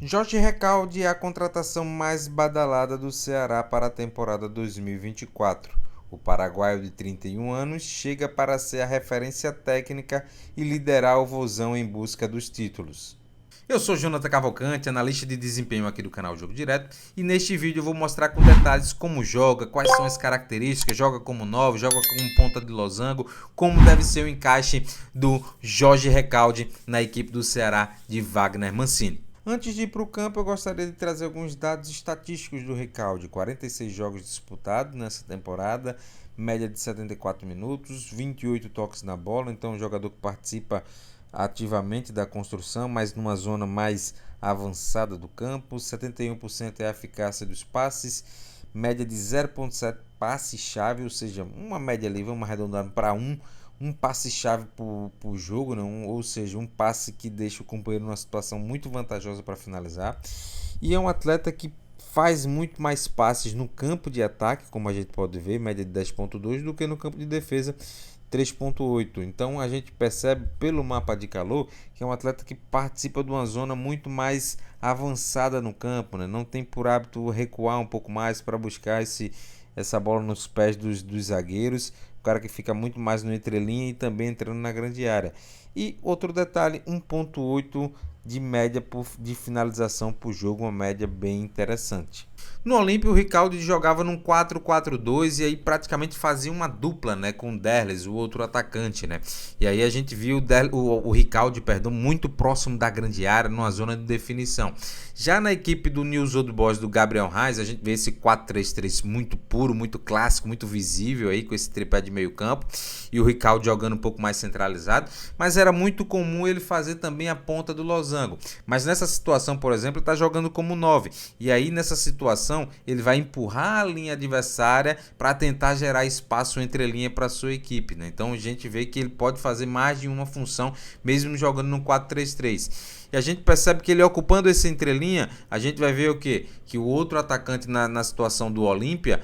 Jorge Recalde é a contratação mais badalada do Ceará para a temporada 2024. O paraguaio de 31 anos chega para ser a referência técnica e liderar o Vozão em busca dos títulos. Eu sou Jonathan Cavalcante, analista de desempenho aqui do canal Jogo Direto, e neste vídeo eu vou mostrar com detalhes como joga, quais são as características, joga como 9, joga como ponta de losango, como deve ser o encaixe do Jorge Recalde na equipe do Ceará de Wagner Mancini. Antes de ir para o campo, eu gostaria de trazer alguns dados estatísticos do Recalde. 46 jogos disputados nessa temporada, média de 74 minutos, 28 toques na bola, então um jogador que participa ativamente da construção, mas numa zona mais avançada do campo. 71% é a eficácia dos passes, média de 0,7 passe-chave, ou seja, uma média ali, vamos arredondar para um passe-chave por jogo, né? Ou seja, um passe que deixa o companheiro numa situação muito vantajosa para finalizar. E é um atleta que faz muito mais passes no campo de ataque, como a gente pode ver, média de 10,2, do que no campo de defesa, 3,8. Então a gente percebe pelo mapa de calor que é um atleta que participa de uma zona muito mais avançada no campo, né? Não tem por hábito recuar um pouco mais para buscar essa bola nos pés dos zagueiros. O cara que fica muito mais no entrelinha e também entrando na grande área. E outro detalhe, 1,8 de média de finalização por jogo, uma média bem interessante. No Olímpia, o Recalde jogava num 4-4-2 e aí praticamente fazia uma dupla, né, com o Derles, o outro atacante, né? E aí a gente viu o Recalde, muito próximo da grande área, numa zona de definição. Já na equipe do News Old Boys do Gabriel Reis, a gente vê esse 4-3-3 muito puro, muito clássico, muito visível aí com esse tripé de meio campo e o Recalde jogando um pouco mais centralizado, mas era muito comum ele fazer também a ponta do losango. Mas nessa situação, por exemplo, ele está jogando como 9 e aí nessa situação ele vai empurrar a linha adversária para tentar gerar espaço entre linha para sua equipe, né? Então a gente vê que ele pode fazer mais de uma função mesmo jogando no 4-3-3. E a gente percebe que ele ocupando esse entrelinha, a gente vai ver o quê? Que o outro atacante na situação do Olímpia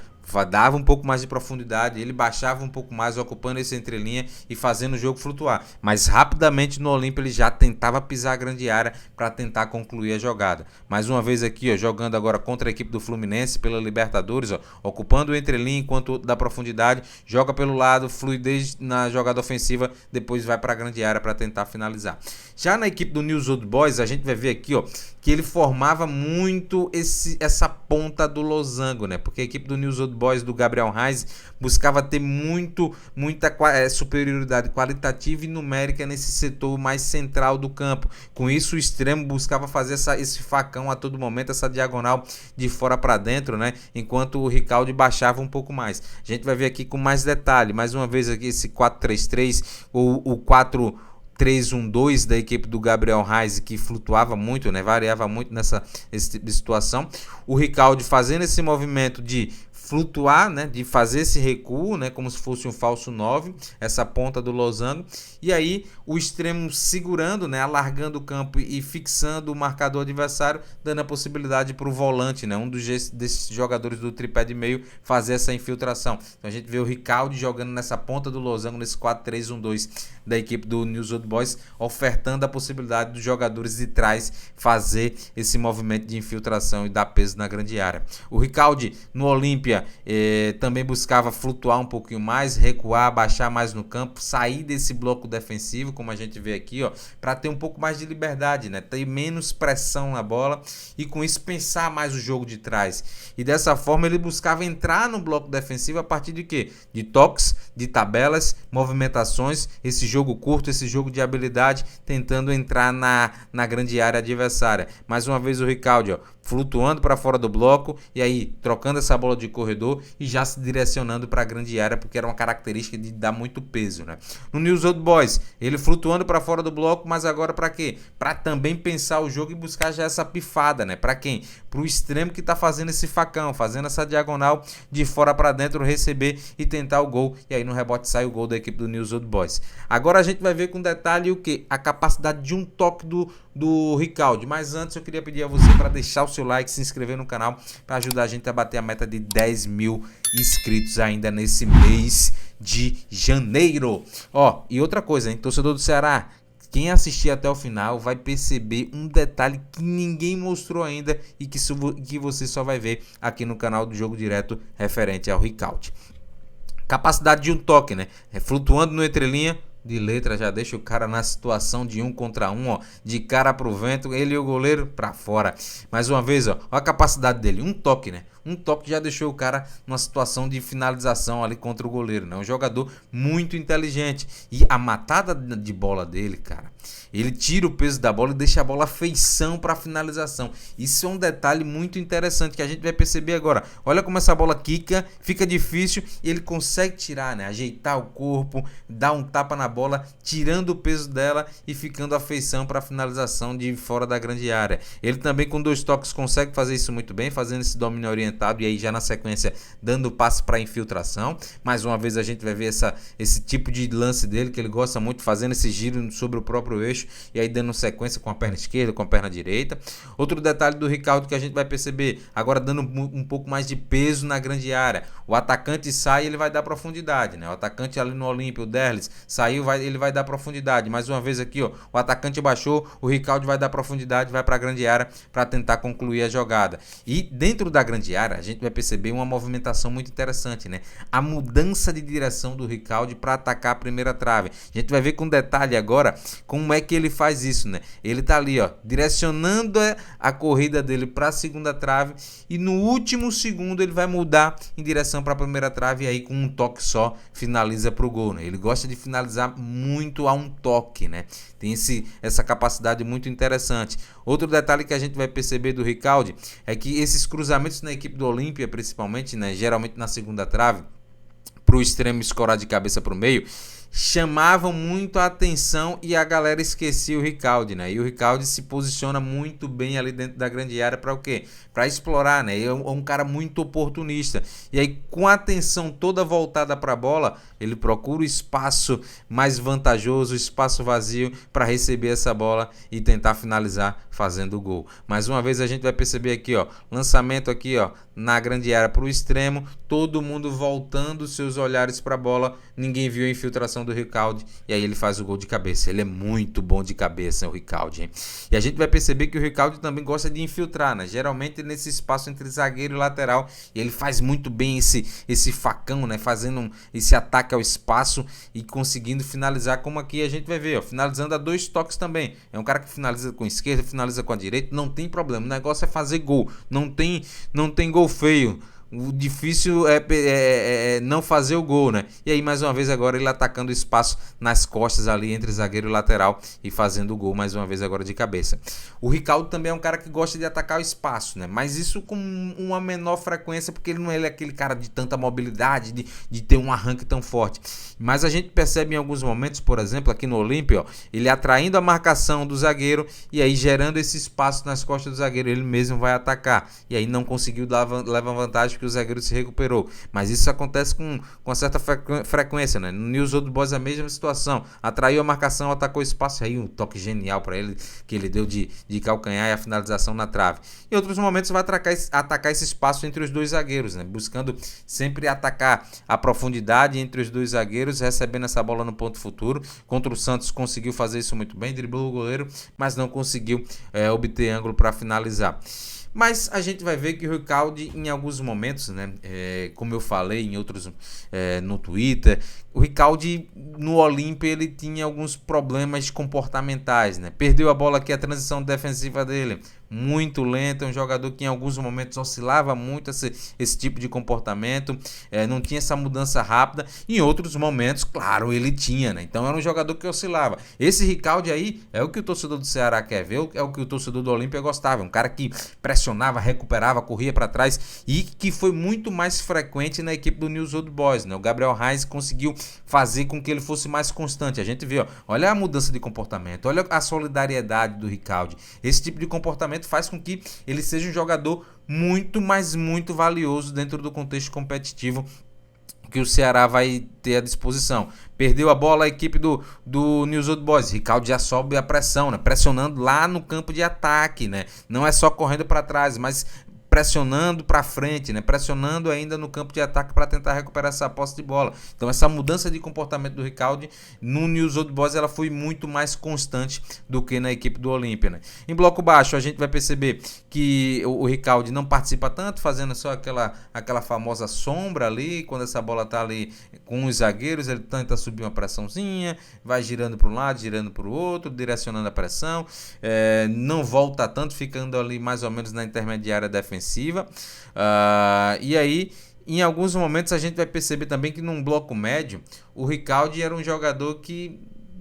dava um pouco mais de profundidade, ele baixava um pouco mais, ocupando esse entrelinha e fazendo o jogo flutuar. Mas rapidamente no Olímpia ele já tentava pisar a grande área para tentar concluir a jogada. Mais uma vez aqui, ó, jogando agora contra a equipe do Fluminense pela Libertadores, ó, ocupando o entrelinha enquanto da profundidade, joga pelo lado, fluidez na jogada ofensiva, depois vai para a grande área para tentar finalizar. Já na equipe do News Old Boys, a gente vai ver aqui, ó, que ele formava muito essa ponta do losango, né? Porque a equipe do News Old Boys do Gabriel Reis buscava ter muita superioridade qualitativa e numérica nesse setor mais central do campo. Com isso, o extremo buscava fazer esse facão a todo momento, essa diagonal de fora para dentro, né? Enquanto o Recalde baixava um pouco mais. A gente vai ver aqui com mais detalhe, mais uma vez aqui esse 4-3-3 ou o 4-3-1-2 da equipe do Gabriel Reis, que flutuava muito, né? Variava muito nesse tipo de situação. O Recalde fazendo esse movimento de flutuar, né, de fazer esse recuo, né, como se fosse um falso 9, essa ponta do losango, e aí o extremo segurando, né, alargando o campo e fixando o marcador adversário, dando a possibilidade para o volante, né, um desses jogadores do tripé de meio fazer essa infiltração. Então a gente vê o Recalde jogando nessa ponta do losango, nesse 4-3-1-2 da equipe do News Old Boys, ofertando a possibilidade dos jogadores de trás fazer esse movimento de infiltração e dar peso na grande área. O Recalde no Olímpia também buscava flutuar um pouquinho mais, recuar, baixar mais no campo, sair desse bloco defensivo, como a gente vê aqui, ó, para ter um pouco mais de liberdade, né? Ter menos pressão na bola e com isso pensar mais o jogo de trás. E dessa forma ele buscava entrar no bloco defensivo a partir de quê? De toques, de tabelas, movimentações, esse jogo curto, esse jogo de habilidade, tentando entrar na grande área adversária. Mais uma vez o Recalde, ó, flutuando para fora do bloco e aí trocando essa bola de corredor e já se direcionando para a grande área, porque era uma característica de dar muito peso, né? No News Old Boys, ele flutuando para fora do bloco, mas agora para quê? Para também pensar o jogo e buscar já essa pifada, né? Para quem? Para o extremo que tá fazendo esse facão, fazendo essa diagonal de fora para dentro, receber e tentar o gol, e aí no rebote sai o gol da equipe do News Old Boys. Agora a gente vai ver com detalhe o que? A capacidade de um toque do Recalde. Mas antes eu queria pedir a você para deixar o seu like, se inscrever no canal para ajudar a gente a bater a meta de 10 mil inscritos ainda nesse mês de janeiro. Ó, e outra coisa, hein, torcedor do Ceará, Quem assistir até o final vai perceber um detalhe que ninguém mostrou ainda e que você só vai ver aqui no canal do Jogo Direto referente ao Riquelme. Capacidade de um toque, né? Flutuando no entrelinha, de letra já deixa o cara na situação de 1 contra 1, ó, de cara pro vento, ele e o goleiro para fora. Mais uma vez, ó a capacidade dele, um toque, né? Um toque já deixou o cara numa situação de finalização ali contra o goleiro, né? Um jogador muito inteligente. E a matada de bola dele, cara, ele tira o peso da bola e deixa a bola feição para finalização. Isso é um detalhe muito interessante que a gente vai perceber agora. Olha como essa bola quica, fica difícil e ele consegue tirar, né? Ajeitar o corpo, dar um tapa na bola, tirando o peso dela e ficando a feição para finalização de fora da grande área. Ele também com 2 toques consegue fazer isso muito bem, fazendo esse domínio orientado e aí já na sequência dando passe para infiltração. Mais uma vez a gente vai ver esse tipo de lance dele que ele gosta muito, fazendo esse giro sobre o próprio eixo e aí dando sequência com a perna esquerda, com a perna direita. Outro detalhe do Riquelme que a gente vai perceber, agora dando um pouco mais de peso na grande área. O atacante sai, ele vai dar profundidade, né? O atacante ali no Olímpia, o Derlis, saiu, ele vai dar profundidade. Mais uma vez aqui, ó, o atacante baixou, o Riquelme vai dar profundidade, vai para a grande área para tentar concluir a jogada. E dentro da grande área, a gente vai perceber uma movimentação muito interessante, né? A mudança de direção do Riquelme para atacar a primeira trave. A gente vai ver com detalhe agora como é que ele faz isso, né? Ele tá ali, ó, direcionando a corrida dele para a segunda trave e no último segundo ele vai mudar em direção para a primeira trave e aí com um toque só finaliza pro gol, né? Ele gosta de finalizar muito a um toque, né? Tem essa capacidade muito interessante. Outro detalhe que a gente vai perceber do Riquelme é que esses cruzamentos na equipe do Olímpia, principalmente, né, geralmente na segunda trave, para o extremo escorar de cabeça para o meio, chamavam muito a atenção e a galera esquecia o Riquelme, né? E o Riquelme se posiciona muito bem ali dentro da grande área para o quê? Para explorar, né? Ele é um cara muito oportunista. E aí, com a atenção toda voltada para a bola, ele procura o espaço mais vantajoso, o espaço vazio para receber essa bola e tentar finalizar fazendo o gol. Mais uma vez a gente vai perceber aqui, ó, lançamento aqui, ó, na grande área para o extremo, todo mundo voltando seus olhares para a bola, ninguém viu a infiltração do Riquelme e aí ele faz o gol de cabeça. Ele é muito bom de cabeça, o Riquelme, hein? E a gente vai perceber que o Riquelme também gosta de infiltrar, né? Geralmente nesse espaço entre zagueiro e lateral, e ele faz muito bem esse facão, né? Fazendo esse ataque ao espaço e conseguindo finalizar, como aqui a gente vai ver, ó, finalizando a 2 toques também. É um cara que finaliza com a esquerda, finaliza com a direita, não tem problema. O negócio é fazer gol. Não tem gol feio. O difícil é não fazer o gol, né? E aí, mais uma vez, agora ele atacando o espaço nas costas ali entre zagueiro e lateral e fazendo o gol, mais uma vez, agora de cabeça. O Riquelme também é um cara que gosta de atacar o espaço, né? Mas isso com uma menor frequência, porque ele não é aquele cara de tanta mobilidade, de ter um arranque tão forte. Mas a gente percebe em alguns momentos, por exemplo, aqui no Olímpia, ó, ele atraindo a marcação do zagueiro e aí gerando esse espaço nas costas do zagueiro, ele mesmo vai atacar. E aí não conseguiu levar vantagem que o zagueiro se recuperou, mas isso acontece com certa frequência, né? No News Old Boys a mesma situação, atraiu a marcação, atacou o espaço, aí um toque genial para ele que ele deu de calcanhar e a finalização na trave. Em outros momentos vai atacar esse espaço entre os 2 zagueiros, né? Buscando sempre atacar a profundidade entre os 2 zagueiros, recebendo essa bola no ponto futuro. Contra o Santos conseguiu fazer isso muito bem, driblou o goleiro, mas não conseguiu obter ângulo para finalizar. Mas a gente vai ver que o Riquelme em alguns momentos, né, como eu falei em outros no Twitter, o Riquelme no Olímpia ele tinha alguns problemas comportamentais, né? Perdeu a bola aqui, a transição defensiva dele muito lenta, um jogador que em alguns momentos oscilava muito esse tipo de comportamento, não tinha essa mudança rápida. Em outros momentos, claro, ele tinha, né? Então era um jogador que oscilava. Esse Riquelme aí é o que o torcedor do Ceará quer ver, é o que o torcedor do Olímpia gostava, um cara que pressionava, recuperava, corria para trás e que foi muito mais frequente na equipe do News Old Boys, né? O Gabriel Reis conseguiu fazer com que ele fosse mais constante. A gente vê, ó, olha a mudança de comportamento, olha a solidariedade do Riquelme. Esse tipo de comportamento faz com que ele seja um jogador muito, mas muito valioso dentro do contexto competitivo que o Ceará vai ter à disposição. Perdeu a bola a equipe do News Old Boys. Riquelme já sobe a pressão, né? Pressionando lá no campo de ataque, né? Não é só correndo para trás, mas pressionando para frente, né? Pressionando ainda no campo de ataque para tentar recuperar essa posse de bola. Então essa mudança de comportamento do Riccaldi no News Old Boys ela foi muito mais constante do que na equipe do Olímpia, né? Em bloco baixo a gente vai perceber que o Riccaldi não participa tanto, fazendo só aquela famosa sombra ali, quando essa bola tá ali com os zagueiros, ele tenta subir uma pressãozinha, vai girando para um lado, girando para o outro, direcionando a pressão, não volta tanto, ficando ali mais ou menos na intermediária defensiva, e aí em alguns momentos a gente vai perceber também que num bloco médio o Riccaldi era um jogador que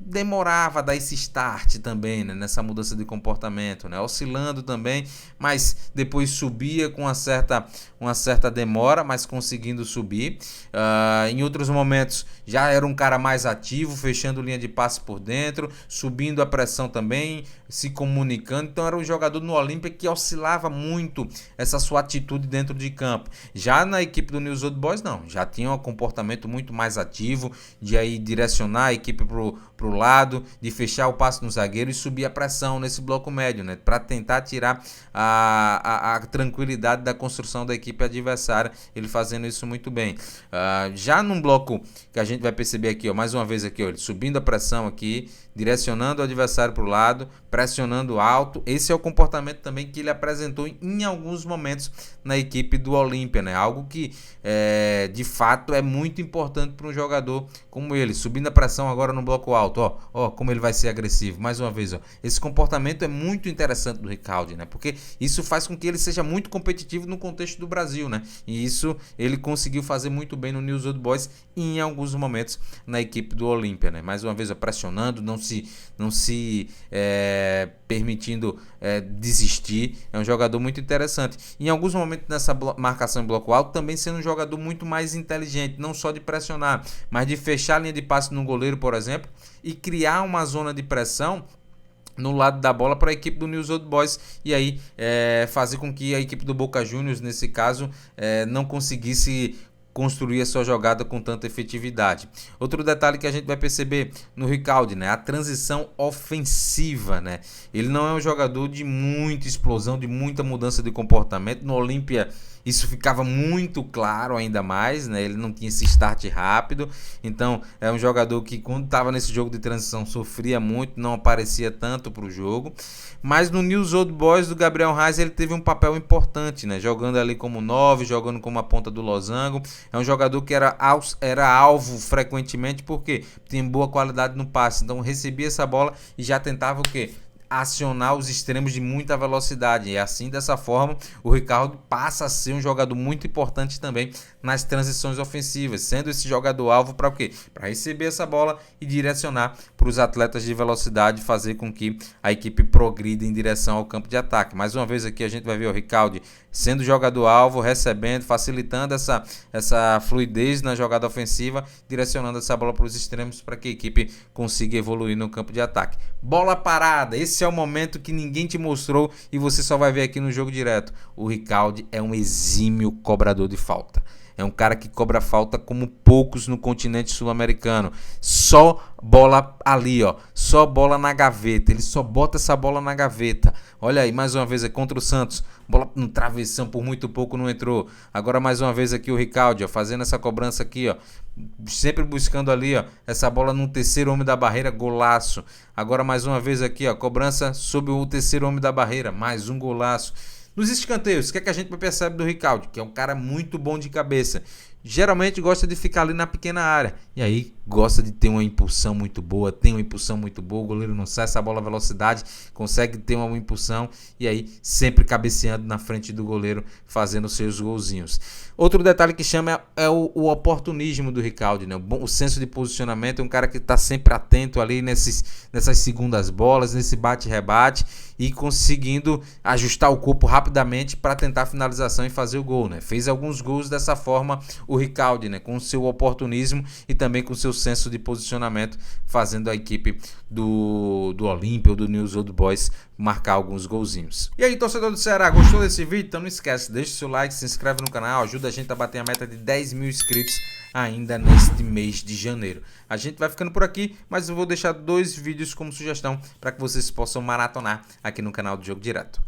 demorava a dar esse start também, né, nessa mudança de comportamento, né, oscilando também, mas depois subia com uma certa demora, mas conseguindo subir. Em outros momentos já era um cara mais ativo, fechando linha de passe por dentro, subindo a pressão também, se comunicando. Então era um jogador no Olímpia que oscilava muito essa sua atitude dentro de campo. Já na equipe do News Old Boys não, já tinha um comportamento muito mais ativo, de aí direcionar a equipe pro lado, de fechar o passe no zagueiro e subir a pressão nesse bloco médio, né, para tentar tirar a tranquilidade da construção da equipe adversária, ele fazendo isso muito bem. Já num bloco que a gente vai perceber aqui, ó, mais uma vez aqui, ó, ele subindo a pressão aqui, direcionando o adversário para o lado, pressionando alto. Esse é o comportamento também que ele apresentou em alguns momentos na equipe do Olímpia, né? Algo que de fato é muito importante para um jogador como ele, subindo a pressão agora no bloco alto, ó, como ele vai ser agressivo, mais uma vez, ó. Esse comportamento é muito interessante do Riccaldi, né? Porque isso faz com que ele seja muito competitivo no contexto do Brasil, né? E isso ele conseguiu fazer muito bem no News Old Boys e em alguns momentos na equipe do Olímpia, né? Mais uma vez, ó, pressionando, não se permitindo desistir. É um jogador muito interessante. Em alguns momentos nessa marcação em bloco alto, também sendo um jogador muito mais inteligente, não só de pressionar, mas de fechar a linha de passe no goleiro, por exemplo, e criar uma zona de pressão no lado da bola para a equipe do News Old Boys e aí fazer com que a equipe do Boca Juniors, nesse caso, não conseguisse construir a sua jogada com tanta efetividade. Outro detalhe que a gente vai perceber no Riccaldi, né, a transição ofensiva, né? Ele não é um jogador de muita explosão, de muita mudança de comportamento. No Olímpia isso ficava muito claro ainda mais, né? Ele não tinha esse start rápido, então é um jogador que quando estava nesse jogo de transição sofria muito, não aparecia tanto para o jogo. Mas no News Old Boys do Gabriel Reis ele teve um papel importante, né? Jogando ali como 9, jogando como a ponta do losango. É um jogador que era alvo frequentemente porque tem boa qualidade no passe, então recebia essa bola e já tentava o quê? Acionar os extremos de muita velocidade, e assim dessa forma o Riccaldi passa a ser um jogador muito importante também nas transições ofensivas, sendo esse jogador alvo para o quê? Para receber essa bola e direcionar para os atletas de velocidade, fazer com que a equipe progrida em direção ao campo de ataque. Mais uma vez aqui a gente vai ver o Riccaldi sendo jogador alvo, recebendo, facilitando essa fluidez na jogada ofensiva, direcionando essa bola para os extremos para que a equipe consiga evoluir no campo de ataque. Bola parada, esse é o momento que ninguém te mostrou e você só vai ver aqui no jogo direto. O Riccaldi é um exímio cobrador de falta. É um cara que cobra falta como poucos no continente sul-americano. Só bola ali, ó. Só bola na gaveta. Ele só bota essa bola na gaveta. Olha aí, mais uma vez é contra o Santos. Bola no travessão, por muito pouco não entrou. Agora mais uma vez aqui o Riccaldi, ó, fazendo essa cobrança aqui, ó. Sempre buscando ali, ó, essa bola no terceiro homem da barreira, golaço. Agora mais uma vez aqui, ó, cobrança sob o terceiro homem da barreira, mais um golaço. Nos escanteios, o que é que a gente percebe do Riccaldi? Que é um cara muito bom de cabeça. Geralmente gosta de ficar ali na pequena área. E aí gosta de ter uma impulsão muito boa. Tem uma impulsão muito boa. O goleiro não sai essa bola à velocidade. Consegue ter uma impulsão. E aí sempre cabeceando na frente do goleiro. Fazendo seus golzinhos. Outro detalhe que chama é o oportunismo do Riccaldi, né? O senso de posicionamento. É um cara que está sempre atento ali nessas segundas bolas. Nesse bate-rebate. E conseguindo ajustar o corpo rapidamente para tentar a finalização e fazer o gol, né? Fez alguns gols dessa forma o Riccaldi, né? Com o seu oportunismo e também com o seu senso de posicionamento, fazendo a equipe do Olímpia ou do News Old Boys marcar alguns golzinhos. E aí, torcedor do Ceará, gostou desse vídeo? Então não esquece, deixa o seu like, se inscreve no canal, ajuda a gente a bater a meta de 10 mil inscritos ainda neste mês de janeiro. A gente vai ficando por aqui, mas eu vou deixar 2 vídeos como sugestão para que vocês possam maratonar aqui no canal do Jogo Direto.